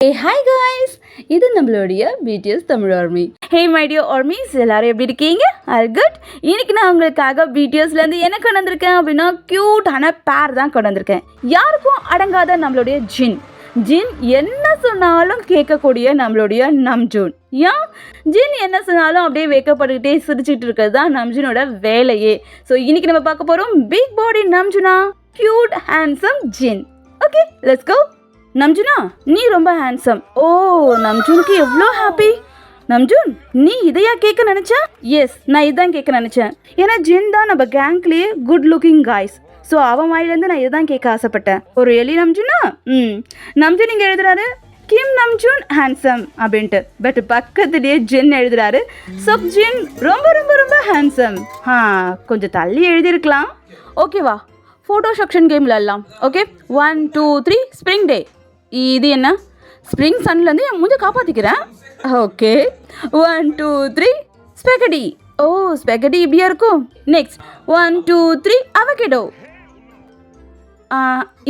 Hi guys, இது நம்மளுடைய BTS Tamil army. Hey my dear armies, எல்லாரும் எப்படி இருக்கீங்க? All good. இன்னைக்கு நான் உங்களுக்காக பிடிஎஸ்லேருந்து என்ன கொண்டு வந்திருக்கேன் அப்படின்னா க்யூட்டான பேர் தான் கொண்டு வந்திருக்கேன். யாருக்கும் அடங்காத நம்மளுடைய ஜின் என்ன சொன்னாலும் கேட்கக்கூடிய நம்மளுடைய நம்ஜூன். ஏன் ஜின் என்ன சொன்னாலும் அப்படியே வைக்கப்பட்டுக்கிட்டே சிரிச்சிட்டு இருக்கிறது தான் நம்ஜூனோட வேலையே. ஸோ இன்னைக்கு நம்ம பார்க்க போகிறோம் பிக் பாடி நம்ஜூனா, cute handsome Jin. Okay, let's go. நம்ஜூனா, நீ ரொம்ப ஹேண்ட்ஸம். ஓ, நம்ஜூனுக்கு எவ்வளோ ஹாப்பி. நம்ஜூன், நீ இதையா கேட்க நினச்சா? எஸ், நான் இதான் கேட்க நினச்சேன். ஏன்னா ஜின் தான் நம்ம கேங்க்லேயே குட் லுக்கிங் காய்ஸ். ஸோ அவன் வாயிலேருந்து நான் இதான் கேட்க ஆசைப்பட்டேன். ஒரு எலி நம்ஜூனா? நம்ஜூன் இங்கே எழுதுறாரு கிம் நம்ஜூன் ஹேண்ட்ஸம் அப்படின்ட்டு. பட் பக்கத்துலேயே ஜின் எழுதுறாரு சப் ஜின் ரொம்ப ரொம்ப ரொம்ப ஹேண்ட்ஸம். கொஞ்சம் தள்ளி எழுதியிருக்கலாம். ஓகேவா, ஃபோட்டோ செக்ஷன் கேம் விளாட்லாம். ஓகே, 1 2 3 ஸ்ப்ரிங் டே. இது என்ன? ஸ்ப்ரிங் சன்லேருந்து என் மூஞ்ச காப்பாற்றிக்கிறேன். ஓகே, 1 2 3 ஸ்பெகடி. ஓ, ஸ்பெகடி இப்படியா இருக்கும். Next 1 2 3 avocado.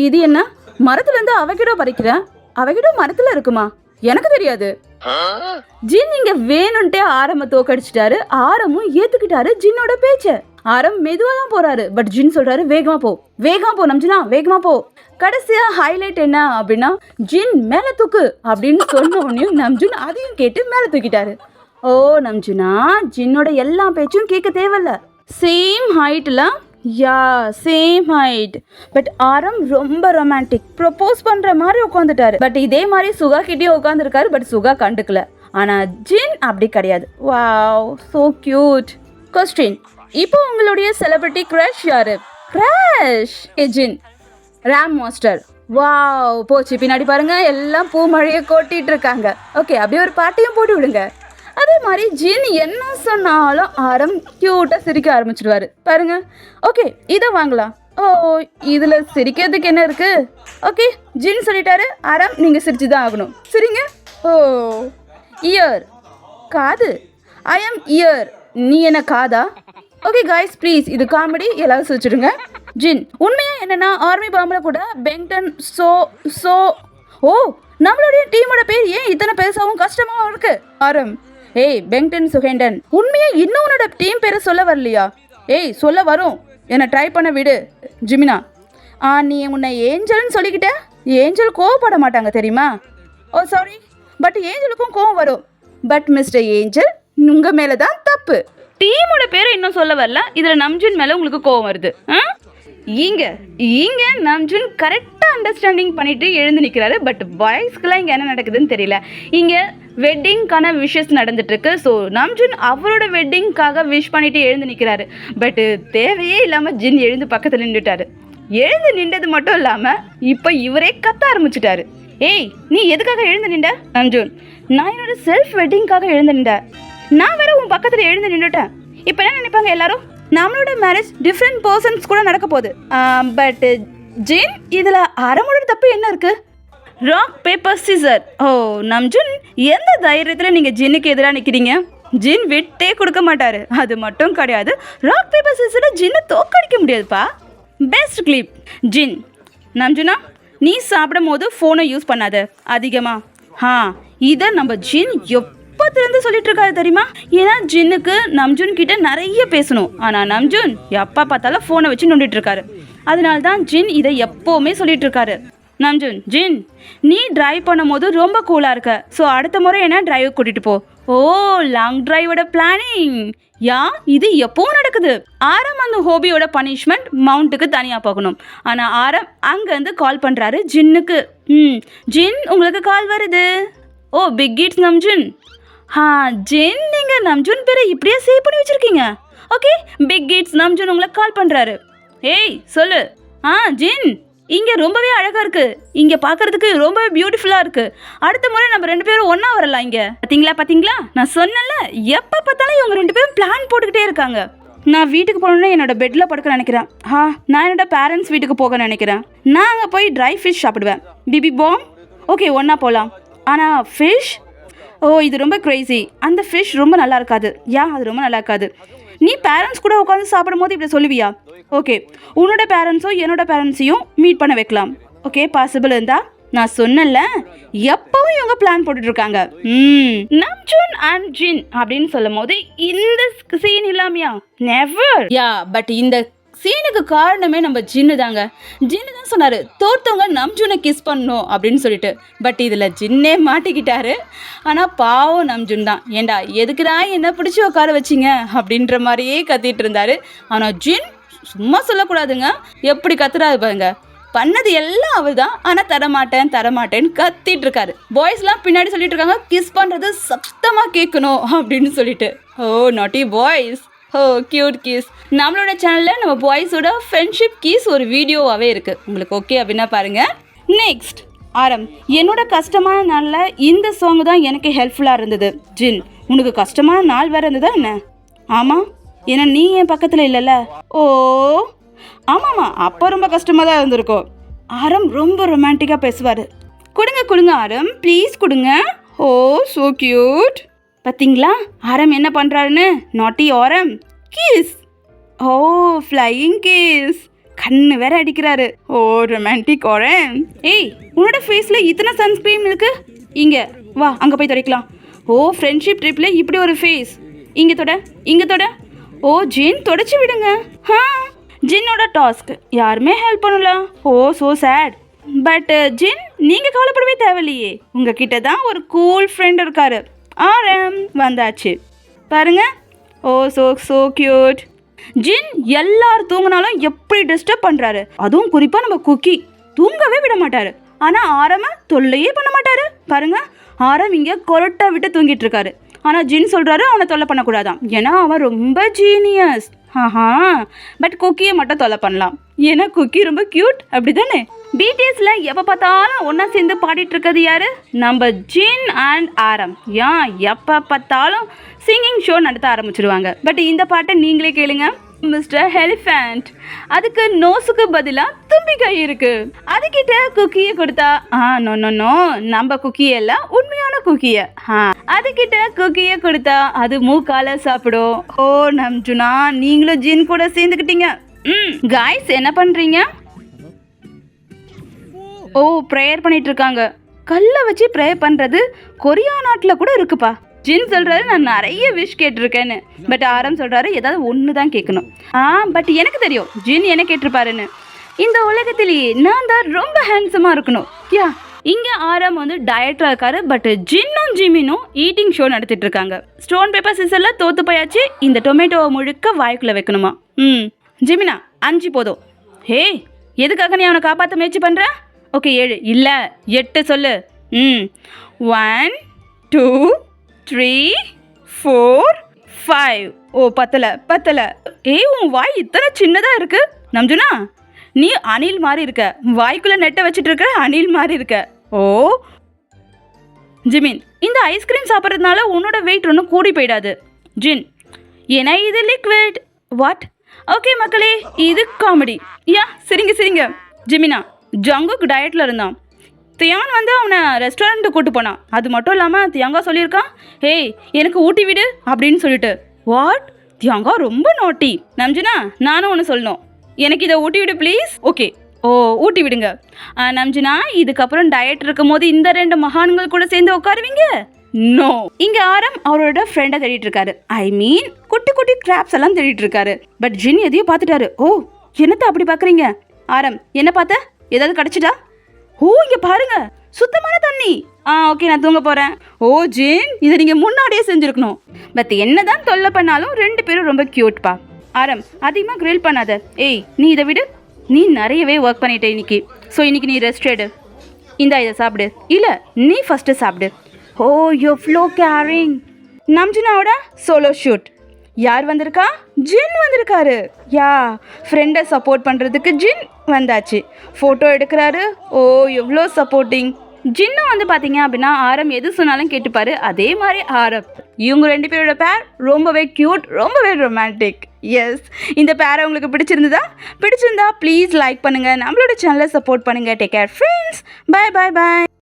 இது என்ன? மரத்துலேருந்து அவகேடோ பறிக்கிறேன். அவகேடோ மரத்தில் இருக்குமா? எனக்கு தெரியாது. ஜின் இங்க வேணும்ட்டே ஆரம்ப தோக்கடிச்சிட்டாரு. ஆரமும் ஏத்துக்கிட்டாரு ஜின்னோட பேச்ச. ஆரம் மெதுவா தான் போறாரு. பட் ஜின் சொல்றாரு வேகமா போ, வேகமா போ நம்ஜுனா, வேகமா போ. கடைசியா ஹைலைட் என்ன அப்படின்னா ஜின் மேல தூக்கு அப்படின்னு சொன்ன உடனே நம்ஜுன் அதையும் கேட்டு மேல தூக்கிட்டாரு. ஓ நம்ஜுனா, ஜின்னோட எல்லா பேச்சும் கேட்க தேவையில்ல. சேம் ஹைட்ல, yeah same height. But RM ரொம்ப ரொமான்டிக், ப்ரொபோஸ் பண்ற மாதிரி உட்காந்துட்டாரு. பட் இதே மாதிரி சுகா கிட்டே உட்காந்துருக்காரு. பட் சுகா கண்டுக்கல. ஆனா ஜின் அப்படி கிடையாது. Wow, so cute. கொஸ்டின், இப்போ உங்களுடைய செலிபிரிட்டி கிரஷ் யாரு? கிரஷ் ஜின், ராம் மாஸ்டர். வாவ், போச்சு பின்னாடி பாருங்க, எல்லாம் பூ மழையை கொட்டிட்டு இருக்காங்க. ஓகே, அப்படியே ஒரு பாட்டையும் போட்டு விடுங்க. அதே மாதிரி ஜின் என்ன சொன்னாலும் ஆரம் கியூட்டா சிரிக்க ஆரம்பிச்சிடுவாரு பாருங்க. ஓகே, இதை வாங்கலாம். ஓ, இதுல சிரிக்கிறதுக்கு என்ன இருக்கு? ஓகே, ஜின் சொல்லிட்டாரு, ஆரம் நீங்க சிரிச்சுதான் ஆகணும். சரிங்க. ஓ, இயர், காது. ஐ எம் இயர், நீ என்ன காதா? ஓகே காய்ஸ், ப்ளீஸ் இது காமெடி, எல்லாரும் சிரிச்சிடுங்க. ஜின், உண்மையா என்னன்னா ஆர்மி பாம்பில் கூட பெங்டன் சோ ஓ, நம்மளுடைய டீமோட பேர் ஏன் இத்தனை பெருசாகவும் கஷ்டமாகவும் இருக்கு? ஆரம், ஏய் பெங்டன் சுகேண்டன், உண்மையா இன்னும் உன்னோட டீம் பேரை சொல்ல வரலையா? ஏய் சொல்ல வரும், என்னை ட்ரை பண்ண விடு. ஜிமினா, நீ உன்னை ஏஞ்சல்னு சொல்லிக்கிட்ட. ஏஞ்சல் கோவப்பட மாட்டாங்க தெரியுமா? ஓ சாரி, பட் ஏஞ்சலுக்கும் கோவம் வரும். பட் மிஸ்டர் ஏஞ்சல், உங்கள் மேலே தான் தப்பு. டீமோட பேரை இன்னும் சொல்ல வரல, இதில் நம்ஜுன் மேலே உங்களுக்கு கோவம் வருது. இங்கே நம்ஜுன் கரெக்டாக அண்டர்ஸ்டாண்டிங் பண்ணிட்டு எழுந்து நிற்கிறாரு. பட் பாய்ஸ்க்கெல்லாம் இங்கே என்ன நடக்குதுன்னு தெரியல. இங்கே வெட்டிங்க்கான விஷஸ் நடந்துட்டு இருக்கு. ஸோ நம்ஜுன் அவரோட வெட்டிங்காக விஷ் பண்ணிட்டு எழுந்து நிற்கிறாரு. பட்டு தேவையே இல்லாமல் ஜின் எழுந்து பக்கத்தில் நின்றுட்டாரு. எழுந்து நின்றது மட்டும் இல்லாமல் இப்போ இவரே கத்த ஆரம்பிச்சுட்டாரு. ஏய், நீ எதுக்காக எழுந்து நின்ற? நம்ஜுன், நான் என்னோட செல்ஃப் வெட்டிங்காக எழுந்து நின்றேன். நான் வேற உன் பக்கத்தில் எழுந்து நின்றுட்டேன். இப்போ என்ன நினைப்பாங்க எல்லாரும்? நம்மளோட மேரேஜ் டிஃப்ரெண்ட் பர்சன்ஸ் கூட நடக்க போகுது. பட் ஜின், இதில் அரமோட தப்பு என்ன இருக்கு? Rock paper scissor. Oh Namjoon, எந்த தைரியத்தில் நீங்கள் ஜின்னுக்கு எதிராக நிற்கிறீங்க? ஜின் விட்டே கொடுக்க மாட்டாரு. அது மட்டும் கிடையாது, ராக் பேப்பர் சீசரை ஜின்னை தோக்கடிக்க முடியாதுப்பா. Best clip. ஜின், நம்ஜுனா, நீ சாப்பிடும் போது ஃபோனை யூஸ் பண்ணாத அதிகமாக. இதை நம்ம ஜின் எப்போத்துலேருந்து சொல்லிட்டு இருக்காரு தெரியுமா? ஏன்னா ஜின்னுக்கு நம்ஜுன் கிட்ட நிறைய பேசணும். ஆனால் நம்ஜுன் எப்போ பார்த்தாலும் ஃபோனை வச்சு நோண்டிட்டு இருக்காரு. அதனால தான் ஜின் இதை எப்போவுமே சொல்லிட்டு இருக்காரு. நம்ஜுன், ஜின், நீ டிரைவ் பண்ணும் போது ரொம்ப கூலாக இருக்க. ஸோ அடுத்த முறை என்ன டிரைவ் கூட்டிகிட்டு போ. ஓ, லாங் டிரைவோட பிளானிங். இது எப்பவும் நடக்குது. ஆரம் அந்த ஹோபியோட பனிஷ்மெண்ட் மவுண்ட்டுக்கு தனியாக போகணும். ஆனால் ஆரம் அங்கேருந்து கால் பண்ணுறாரு ஜின்னுக்கு. ஜின், உங்களுக்கு கால் வருது. ஓ, பிக் கிட்ஸ் நம்ஜுன். ஜின், நீங்கள் நம்ஜுன் பேரை இப்படியே சேவ் பண்ணி வச்சுருக்கீங்க. ஓகே, பிக் கிட்ஸ் நம்ஜுன் உங்களை கால் பண்ணுறாரு. ஏய் சொல்லு. ஜின், இங்கே ரொம்பவே அழகாக இருக்குது. இங்கே பார்க்குறதுக்கு ரொம்பவே பியூட்டிஃபுல்லாக இருக்குது. அடுத்த முறை நம்ம 2 பேரும் ஒன்றா வரலாம். இங்கே பார்த்தீங்களா, நான் சொன்னல, எப்போ பார்த்தாலும் இவங்க 2 பேரும் பிளான் போட்டுக்கிட்டே இருக்காங்க. நான் வீட்டுக்கு போகணுன்னா என்னோட பெட்டில் படுக்க நினைக்கிறேன். நான் என்னோட பேரண்ட்ஸ் வீட்டுக்கு போக நினைக்கிறேன். நான் அங்கே போய் ட்ரை ஃபிஷ் சாப்பிடுவேன். பிபி பாம். ஓகே, ஒன்றா போகலாம். ஆனால் ஃபிஷ், ஓ இது ரொம்ப க்ரேசி. அந்த ஃபிஷ் ரொம்ப நல்லா இருக்காது. அது ரொம்ப நல்லா இருக்காது. நீ பேரண்ட்ஸ் கூட உட்காந்து சாப்பிடும் போது இப்படி சொல்லுவியா? ஓகே, உன்னோட பேரண்ட்ஸோ என்னோட பேரண்ட்ஸையும் மீட் பண்ண வைக்கலாம். ஓகே, பாசிபிள் இருந்தால் நான் சொன்னல எப்பவும் இவங்க பிளான் போட்டுட்டு இருக்காங்க. நம்ஜூன் அண்ட் ஜின் அப்படின்னு சொல்லும் போது இந்த சீன் இல்லாமையா? நெவர். யா, பட் இந்த சீனுக்கு காரணமே நம்ம ஜின்னு தாங்க. ஜின்னு தான் சொன்னாரு தோர்த்தவங்க நம்ஜூனை கிஸ் பண்ணணும் அப்படின்னு சொல்லிட்டு. பட் இதில் ஜின்னே மாட்டிக்கிட்டாரு. ஆனால் பாவம் நம்ஜூன் தான், ஏண்டா எதுக்குடா என்ன பிடிச்சி உட்கார வச்சிங்க அப்படின்ற மாதிரியே கத்திட்டு இருந்தாரு. ஆனால் ஜின் சும்மா சொல்லக்கூடாதுங்க, எப்படி கத்துறாரு பாருங்க. பண்ணது எல்லாம் அவர் தான், ஆனால் தரமாட்டேன்னு கத்திட்டு இருக்காரு. பாய்ஸ்லாம் பின்னாடி சொல்லிட்டு இருக்காங்க கிஸ் பண்ணுறது சத்தமாக கேட்கணும் அப்படின்னு சொல்லிட்டு. ஓ நாட்டி பாய்ஸ், ஓ கியூட் கீஸ். நம்மளோட சேனலில் நம்ம பாய்ஸோட ஃப்ரெண்ட்ஷிப் கீஸ் ஒரு வீடியோவாகவே இருக்குது, உங்களுக்கு ஓகே அப்படின்னா பாருங்கள். நெக்ஸ்ட் ஆரம், என்னோட கஷ்டமான நாளில் இந்த சாங் தான் எனக்கு ஹெல்ப்ஃபுல்லாக இருந்தது. ஜின், உனக்கு கஷ்டமான நாள் வேறு இருந்ததா என்ன? ஆமாம், ஏன்னா நீ என் பக்கத்தில் இல்லைல்ல. ஓ ஆமாம்மா, அப்போ ரொம்ப கஷ்டமாக தான் இருந்திருக்கோம். ஆரம் ரொம்ப ரொமான்டிக்காக பேசுவார். கொடுங்க ஆரம், ப்ளீஸ் கொடுங்க. ஓ ஸோ கியூட். பார்த்தீங்களா ஆரம் என்ன பண்ணுறாருன்னு? நாட்டி ஆரம் கிஸ். ஓ ஃப்ளையிங் கிஸ். கண்ணு வேற அடிக்கிறாரு. ஓ ரொமான்டிக் ஆரம். ஏய், உன்னோட ஃபேஸில் இத்தனை சன்ஸ்க்ரீம் இருக்கு, இங்கே வா அங்கே போய் துடைக்கலாம். ஓ ஃப்ரெண்ட்ஷிப் ட்ரிப்பில் இப்படி ஒரு ஃபேஸ். இங்கே தொட. ஓ ஜின், தொடச்சி விடுங்க. ஜின்னோட டாஸ்க் யாருமே ஹெல்ப் பண்ணல. ஓ ஸோ சேட். பட் ஜின், நீங்கள் கவலைப்படவே தேவையில்லையே, உங்ககிட்ட தான் ஒரு கூல் ஃப்ரெண்ட் இருக்காரு. ஆரம் வந்தாச்சு பாருங்க. ஓ ஸோ கியூட். ஜின் எல்லாரும் தூங்கினாலும் எப்படி டிஸ்டர்ப் பண்ணுறாரு. அதுவும் குறிப்பாக நம்ம குக்கி தூங்கவே விட மாட்டார். ஆனால் ஆரமை தொல்லையே பண்ண மாட்டார். பாருங்க, ஆரம் இங்கே கொரட்டை விட்டு தூங்கிட்டு இருக்காரு. ஆனால் ஜின் சொல்கிறாரு அவனை தொல்லை பண்ணக்கூடாதான், ஏன்னா அவன் ரொம்ப ஜீனியஸ். பட் குக்கியை மட்டும் தொல்லை பண்ணலாம், ஏன்னா குக்கி ரொம்ப கியூட், அப்படி தானே? பிடிஎஸ்ல எப்போ பார்த்தாலும் ஒன்றா சேர்ந்து பாடிட்டு இருக்கிறது யாரு? நம்ம ஜின் அண்ட் ஆரம். எப்போ பார்த்தாலும் சிங்கிங் ஷோ நடத்த ஆரம்பிச்சிடுவாங்க. பட் இந்த பாட்டை நீங்களே கேளுங்க. மிஸ்டர் எலிஃபண்ட், அதுக்கு நோஸுக்கு பதிலாக தும்பிக்கை இருக்கு. அதுக்கிட்ட குக்கியை கொடுத்தா நோ நம்ம குக்கியெல்லாம் உண்மையான குக்கிய. அதுக்கிட்ட குக்கியை கொடுத்தா அது மூக்கால சாப்பிடும். ஓ நம்ஜுனா, நீங்களும் ஜின் கூட சேர்ந்துக்கிட்டீங்க. காய்ஸ் என்ன பண்றீங்க? ஓ ப்ரேயர் பண்ணிட்டு இருக்காங்க. கல்லை வச்சு ப்ரேயர் பண்றது கொரியா நாட்டில் கூட இருக்குப்பா. ஜின் சொல்றாரு நான் நிறைய விஷ் கேட்டிருக்கேன்னு. பட் ஆரம் சொல்றாரு ஏதாவது ஒன்று தான் கேட்கணும். பட் எனக்கு தெரியும் ஜின் என்ன கேட்டிருப்பாருன்னு. இந்த உலகத்திலேயே நான் தான் ரொம்ப ஹேண்ட்ஸமாக இருக்கணும். இங்கே ஆரம் வந்து டயட்டில் இருக்காரு. பட் ஜின்னும் ஜிமினும் ஈட்டிங் ஷோ நடத்திட்டு இருக்காங்க. ஸ்டோன் பேப்பர் சிசரில் தோத்து போயாச்சு. இந்த டொமேட்டோவை முழுக்க வாய்க்குள்ளே வைக்கணுமா? ஜிமினா 5 போதும். ஹே, எதுக்காக நீ அவனை காப்பாற்ற முயற்சி பண்ணுற? ஓகே 7 இல்லை 8 சொல்லு. 1 2 3 4 5. ஓ பத்தலை. உன் வாய் இத்தனை சின்னதாக இருக்கு. நம்ஜுனா, நீ அணில் மாதிரி இருக்க, வாய்க்குள்ளே நெட்டை வச்சுட்டு இருக்கிற அணில் மாதிரி இருக்க. ஓ ஜிமின், இந்த ஐஸ்கிரீம் சாப்பிட்றதுனால உன்னோட வெயிட் ஒன்றும் கூடி போயிடாது. ஜின், ஏன்னா இது லிக்விட். வாட்? ஓகே மக்களே, இது காமெடி. சரிங்க. ஜிமினா, ஜங்குக் டயட்டில் இருந்தான். தியான் வந்து அவனை ரெஸ்டாரண்ட்டுக்கு கூட்டு போனான். அது மட்டும் இல்லாமல் தியாங்கா சொல்லியிருக்கான், ஹேய் எனக்கு ஊட்டி விடு அப்படின்னு சொல்லிட்டு. வாட்? தியாங்கா ரொம்ப நாட்டி. நம்ஜுனா, நானும் ஒன்று சொல்லணும், எனக்கு இதை ஊட்டி விடு ப்ளீஸ். ஓகே, ஓ ஊட்டி விடுங்க. நம்ஜுனா, இதுக்கப்புறம் டயட் இருக்கும் போது இந்த 2 மகான்கள் கூட சேர்ந்து உட்காருவீங்க? நோ. இங்கே ஆரம் அவரோட ஃப்ரெண்டை தேடிட்டு இருக்காரு. ஐ மீன் குட்டி கிராப்ஸ் எல்லாம் தேடிட்டு இருக்காரு. பட் ஜின் எதையோ பார்த்துட்டாரு. ஓ என்னத்த அப்படி பார்க்குறீங்க? ஆரம், என்ன பார்த்த? ஏதாவது கிடச்சிட்டா? ஓ இங்கே பாருங்க, சுத்தமான தண்ணி. ஓகே நான் தூங்க போகிறேன். ஓ ஜின், இதை நீங்கள் முன்னாடியே செஞ்சுருக்கணும். பட் என்ன தான் தொல்லை பண்ணாலும் 2 பேரும் ரொம்ப க்யூட்பா. ஆரம், அதிகமாக கிரில் பண்ணாத. ஏய் நீ இதை விடு, நீ நிறையவே ஒர்க் பண்ணிட்ட இன்னைக்கு. ஸோ இன்னைக்கு நீ ரெஸ்ட் எடு. இதை சாப்பிடு. இல்லை நீ ஃபஸ்ட்டு சாப்பிடு. ஓ எவ்வளோ கேரிங். நம்ஜுனாவோட solo shoot. யார் வந்திருக்கா? ஜின் வந்திருக்காரு. ஃப்ரெண்டை சப்போர்ட் பண்ணுறதுக்கு ஜின் வந்தாச்சு. ஃபோட்டோ எடுக்கிறாரு. ஓ எவ்வளோ சப்போர்ட்டிங். ஜின்னும் வந்து பார்த்தீங்க அப்படின்னா ஆரம் எது சொன்னாலும் கேட்டுப்பாரு. அதே மாதிரி ஆரம். இவங்க 2 பேரோட பேர் ரொம்பவே க்யூட், ரொம்பவே ரொமான்டிக். எஸ், இந்த பேரை உங்களுக்கு பிடிச்சிருந்தா ப்ளீஸ் லைக் பண்ணுங்கள், நம்மளோட சேனலை சப்போர்ட் பண்ணுங்கள். Take care friends. பை.